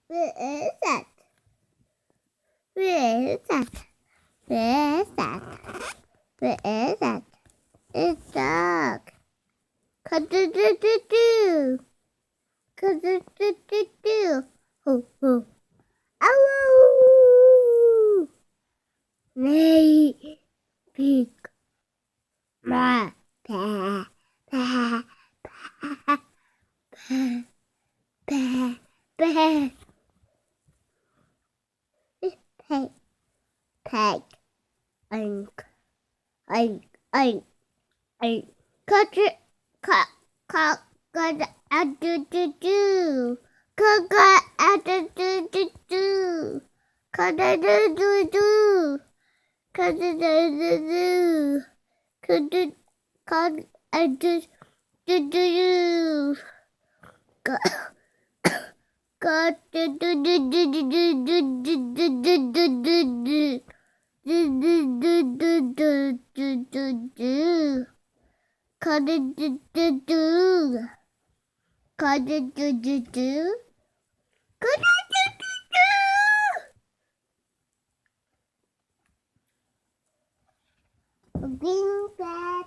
Where is that? Where is that? Where is that? Where is that? It's dog. Ka-do-do-do-do. Ka-do-do-do-do. Ho, ho. Ow! Nay, pig. Ma, pa, pa, pa, pa, pa, pa. Peg, peg. Oink, oink, oink, oink. Cut it, cut, do, do, do. Cut, do, do, do. Cut, do, do, do. Cut, do, do, do. Cut, do, do, do, do. Cut, do, do, do, do, do, do, do, do, do, do, do, do. Do, do, do, do, do, do, do, do. Cut it, do, do, do. Cut it, do, do, do. Cut it, do, do, do. Bing, bang.